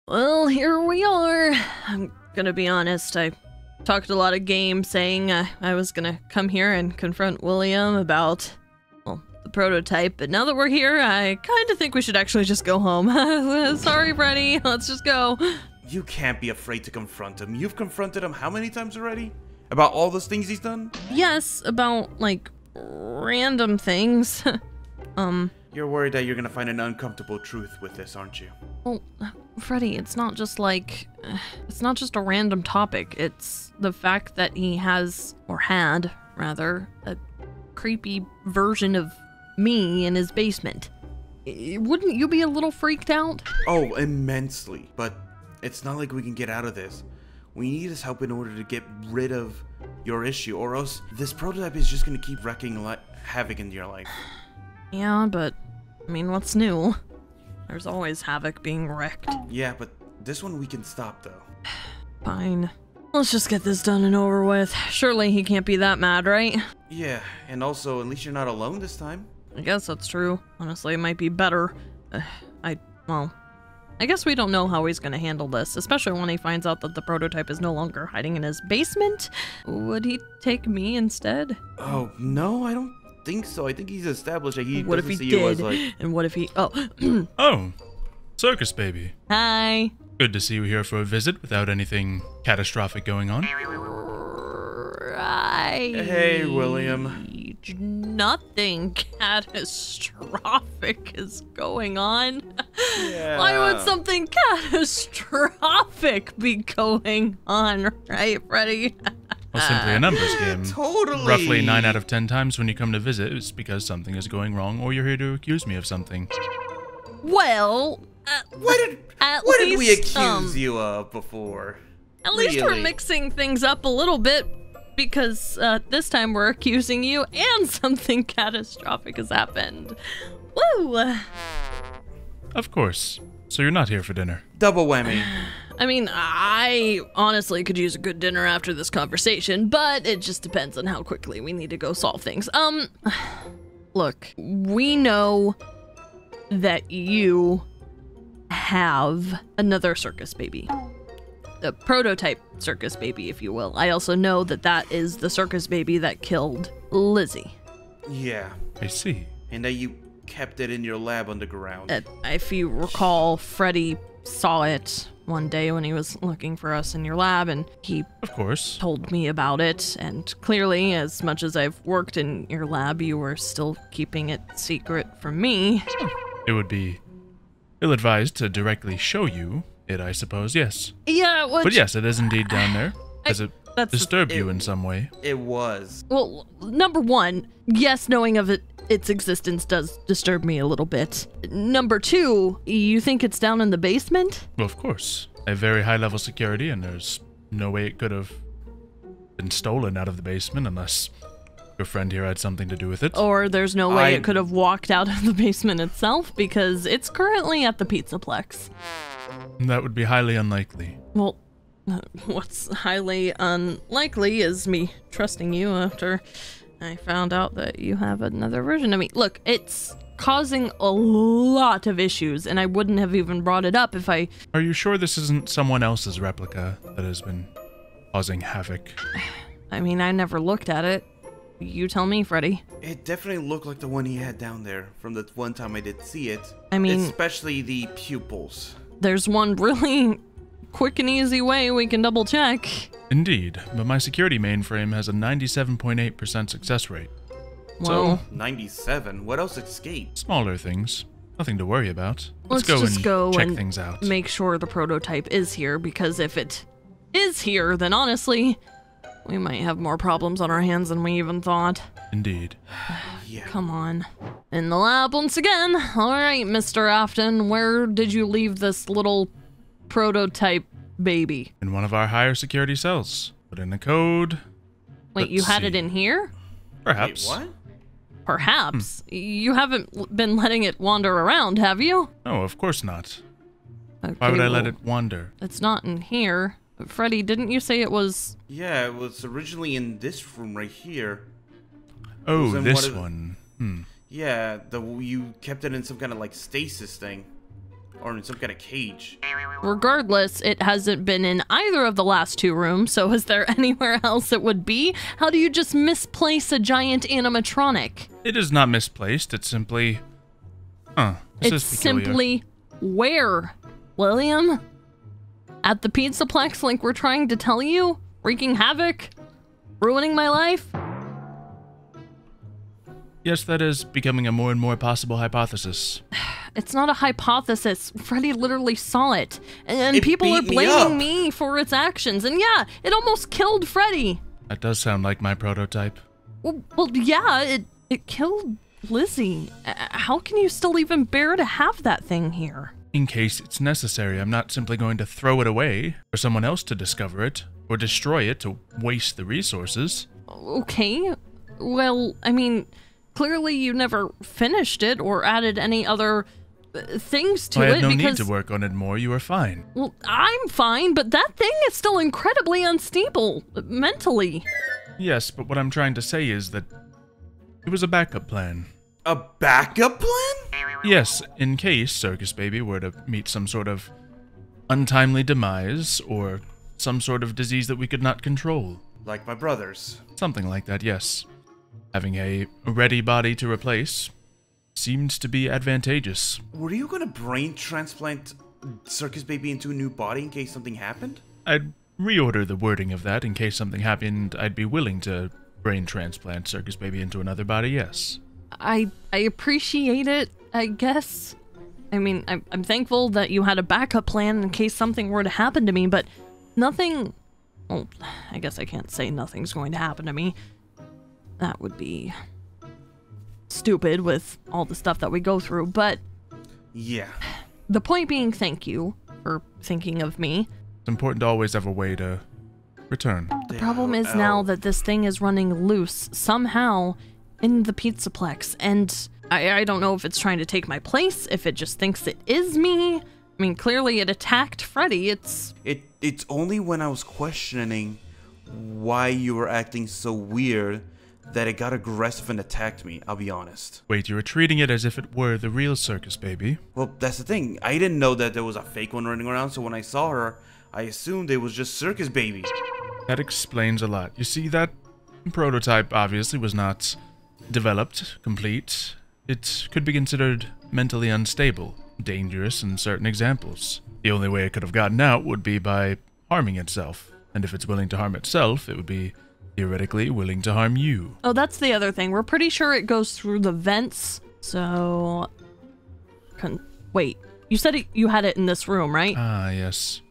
Well, here we are. I'm gonna be honest, I talked a lot of game saying I was gonna come here and confront William about, well, the prototype, but now that we're here, I kinda think we should actually just go home. Sorry, Freddy, let's just go. You can't be afraid to confront him. You've confronted him how many times already? About all those things he's done? Yes, about, like, random things. You're worried that you're gonna find an uncomfortable truth with this, aren't you? Well, Freddy, it's not just like, it's not just a random topic. It's the fact that he has, or had, rather, a creepy version of me in his basement. Wouldn't you be a little freaked out? Oh, immensely. But it's not like we can get out of this. We need his help in order to get rid of your issue, or else this prototype is just gonna keep wreaking havoc in your life. Yeah, but, I mean, what's new? There's always havoc being wrecked. Yeah, but this one we can stop, though. Fine. Let's just get this done and over with. Surely he can't be that mad, right? Yeah, and also, at least you're not alone this time. I guess that's true. Honestly, it might be better. Well, I guess we don't know how he's gonna handle this, especially when he finds out that the prototype is no longer hiding in his basement. Would he take me instead? Oh, no, I don't think so. I think he's established that he What if doesn't he see you as, did? like... And what if he... Oh. Oh, Circus baby. Hi. Good to see you here for a visit without anything catastrophic going on. Right. Hey, William. Nothing catastrophic is going on. Yeah. Why would something catastrophic be going on, right, Freddy? Well, simply a numbers game. Totally. Roughly 9 out of 10 times when you come to visit, it's because something is going wrong or you're here to accuse me of something. Well, What did we accuse you of before? At least we're mixing things up a little bit, because this time we're accusing you and something catastrophic has happened. Woo! Of course. So you're not here for dinner. Double whammy. I mean, I honestly could use a good dinner after this conversation, but it just depends on how quickly we need to go solve things. Look, we know that you have another circus baby. A prototype circus baby, if you will. I also know that that is the circus baby that killed Lizzie. Yeah. I see. And that you kept it in your lab underground. If you recall, Freddy saw it one day when he was looking for us in your lab, and he Of course. told me about it, and clearly, as much as I've worked in your lab, you were still keeping it secret from me. It would be ill-advised to directly show you it, I suppose, yes. Yeah, But yes, it is indeed down there. Has it that's disturbed you in some way? It was. Well, number one, yes, knowing of its existence does disturb me a little bit. Number two, you think it's down in the basement? Well, of course. I have very high-level security, and there's no way it could have been stolen out of the basement unless your friend here had something to do with it. Or there's no way it could have walked out of the basement itself, because it's currently at the Pizzaplex. That would be highly unlikely. Well, what's highly unlikely is me trusting you after I found out that you have another version of me. Look, it's causing a lot of issues, and I wouldn't have even brought it up if I... Are you sure this isn't someone else's replica that has been causing havoc? I mean, I never looked at it. You tell me, Freddy. It definitely looked like the one he had down there from the one time I did see it. I mean... especially the pupils. There's one really quick and easy way we can double check. Indeed, but my security mainframe has a 97.8% success rate. Well, 97? What else escaped? Smaller things. Nothing to worry about. let's just go check and things out. make sure the prototype is here, because if it is here, then honestly, we might have more problems on our hands than we even thought. Indeed. Yeah. Come on. In the lab once again. All right, Mr. Afton, where did you leave this little prototype baby? In one of our higher security cells. Put in the code. Wait, you Let's had it see. in here? Perhaps. Wait, what? Perhaps. You haven't been letting it wander around, have you? No, of course not. Okay, Why would I let well, it wander? It's not in here. Freddy, didn't you say it was... Yeah, it was originally in this room right here. Oh, in this one of the- one. Yeah, you kept it in some kind of like stasis thing. Or in some kind of cage. Regardless, it hasn't been in either of the last 2 rooms, so is there anywhere else it would be? How do you just misplace a giant animatronic? It is not misplaced, it's simply... this It's is peculiar. simply where, William? At the Pizzaplex like we're trying to tell you? Wreaking havoc? Ruining my life? Yes, that is becoming a more and more possible hypothesis. It's not a hypothesis. Freddy literally saw it. And It people are beat me up. blaming me for its actions. And yeah, it almost killed Freddy. That does sound like my prototype. Well yeah, it killed Lizzie. How can you still even bear to have that thing here? In case it's necessary, I'm not simply going to throw it away for someone else to discover it, or destroy it to waste the resources. Okay. Well, I mean, clearly you never finished it or added any other things to I it had no need because... to work on it more, you are fine. Well, I'm fine, but that thing is still incredibly unstable, mentally. Yes, but what I'm trying to say is that it was a backup plan. A backup plan? Yes, in case Circus Baby were to meet some sort of untimely demise, or some sort of disease that we could not control. Like my brothers. Something like that, yes. Having a ready body to replace seemed to be advantageous. Were you gonna brain transplant Circus Baby into a new body in case something happened? I'd reorder the wording of that in case something happened. I'd be willing to brain transplant Circus Baby into another body, yes. I appreciate it, I guess. I mean, I'm thankful that you had a backup plan in case something were to happen to me, but nothing... Well, I guess I can't say nothing's going to happen to me. That would be stupid with all the stuff that we go through, but... Yeah. The point being, thank you for thinking of me. It's important to always have a way to return. The problem is now that this thing is running loose somehow in the Pizzaplex, and I don't know if it's trying to take my place, if it just thinks it is me. I mean, clearly it attacked Freddy. It's only when I was questioning why you were acting so weird that it got aggressive and attacked me, I'll be honest. Wait, you were treating it as if it were the real Circus Baby? Well, that's the thing. I didn't know that there was a fake one running around, so when I saw her, I assumed it was just Circus Baby. That explains a lot. You see, that prototype obviously was not developed, complete. It could be considered mentally unstable, dangerous in certain examples. The only way it could have gotten out would be by harming itself. And if it's willing to harm itself, it would be theoretically willing to harm you. Oh, that's the other thing. We're pretty sure it goes through the vents, so... Wait, you said you had it in this room, right? Ah, yes.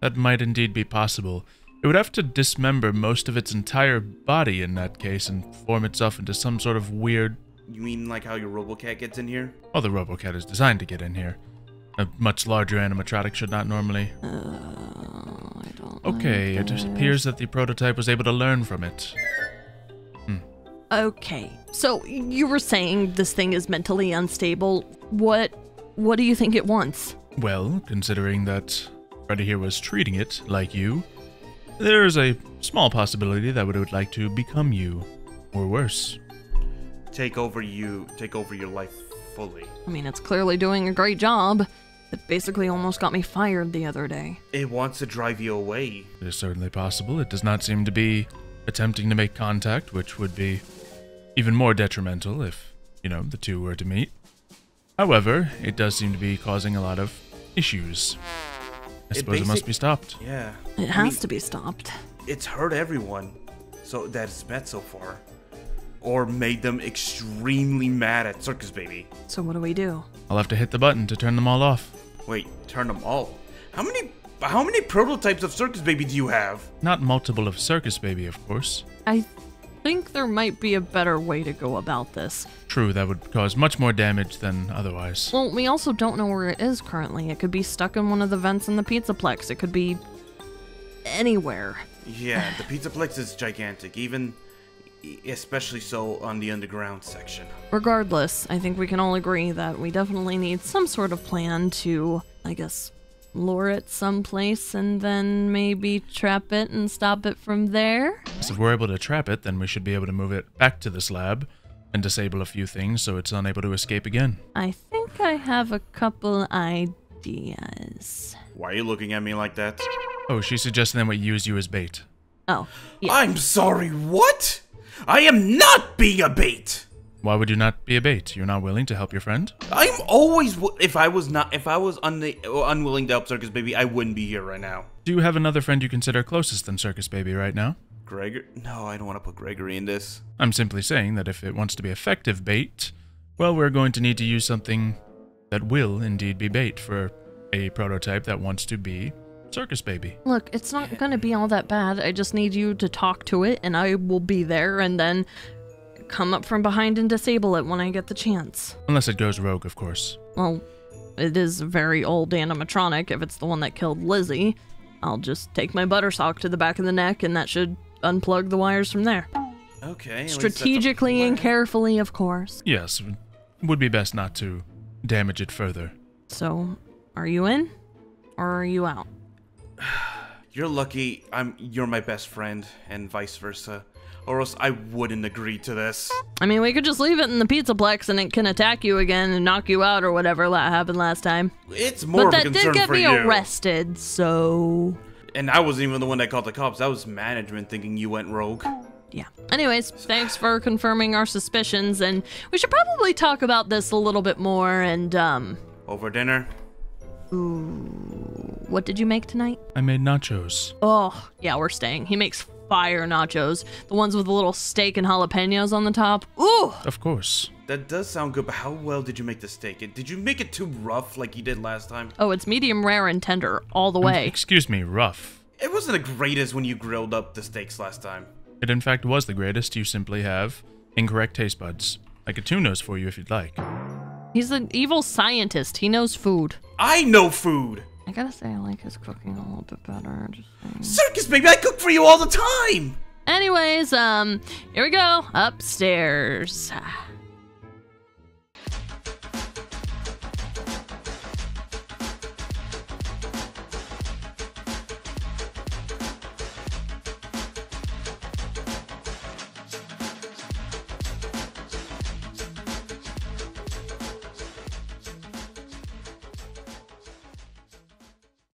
That might indeed be possible. It would have to dismember most of its entire body in that case and form itself into some sort of weird... You mean like how your RoboCat gets in here? Well, the RoboCat is designed to get in here. A much larger animatronic should not normally... I don't Okay, like it appears that the prototype was able to learn from it. Okay, so you were saying this thing is mentally unstable. What do you think it wants? Well, considering that Freddy here was treating it like you, there is a small possibility that it would like to become you, or worse. Take over your life fully. I mean, it's clearly doing a great job. It basically almost got me fired the other day. It wants to drive you away. It is certainly possible. It does not seem to be attempting to make contact, which would be even more detrimental if, the two were to meet. However, it does seem to be causing a lot of issues. I suppose it must be stopped. Yeah. It has to be stopped. It's hurt everyone that it's met so far. Or made them extremely mad at Circus Baby. So what do we do? I'll have to hit the button to turn them all off. Wait, turn them all? How many prototypes of Circus Baby do you have? Not multiple of Circus Baby, of course. I think there might be a better way to go about this. True, that would cause much more damage than otherwise. Well, we also don't know where it is currently. It could be stuck in one of the vents in the Pizzaplex. It could be anywhere. Yeah, the Pizzaplex is gigantic, especially so on the underground section. Regardless, I think we can all agree that we definitely need some sort of plan to, I guess, lure it someplace and then maybe trap it and stop it from there. So if we're able to trap it, then we should be able to move it back to this lab and disable a few things so it's unable to escape again. I think I have a couple ideas. Why are you looking at me like that? Oh, she suggested that we use you as bait. Oh, yeah. I'm sorry, what? I am not being a bait! Why would you not be a bait? You're not willing to help your friend? I'm always if I was unwilling to help Circus Baby, I wouldn't be here right now. Do you have another friend you consider closest than Circus Baby right now? Gregor? No, I don't want to put Gregory in this. I'm simply saying that if it wants to be effective bait, well, we're going to need to use something that will indeed be bait for a prototype that wants to be Circus Baby. Look, it's not gonna be all that bad. I just need you to talk to it, and I will be there, and then come up from behind and disable it when I get the chance. Unless it goes rogue, of course. Well, it is a very old animatronic. If it's the one that killed Lizzie, I'll just take my butter sock to the back of the neck, and that should unplug the wires from there. Okay. Strategically and carefully, of course. Yes, it would be best not to damage it further. So, are you in? Or are you out? You're lucky you're my best friend, and vice versa. Or else I wouldn't agree to this. I mean, we could just leave it in the Pizzaplex and it can attack you again and knock you out or whatever happened last time. It's more of a concern for you. But that did get me arrested, so... And I wasn't even the one that called the cops. That was management thinking you went rogue. Yeah. Anyways, thanks for confirming our suspicions, and we should probably talk about this a little bit more, and, Over dinner? Ooh. What did you make tonight? I made nachos. Oh, yeah, we're staying. He makes fire nachos. The ones with a little steak and jalapenos on the top. Ooh! Of course. That does sound good, but how well did you make the steak? Did you make it too rough like you did last time? Oh, it's medium rare and tender all the way. Excuse me, rough. It wasn't the greatest when you grilled up the steaks last time. It in fact was the greatest. You simply have incorrect taste buds. I could tune those for you if you'd like. He's an evil scientist. He knows food. I know food! I gotta say, I like his cooking a little bit better. Just saying. Circus Baby, I cook for you all the time! Anyways, here we go. Upstairs.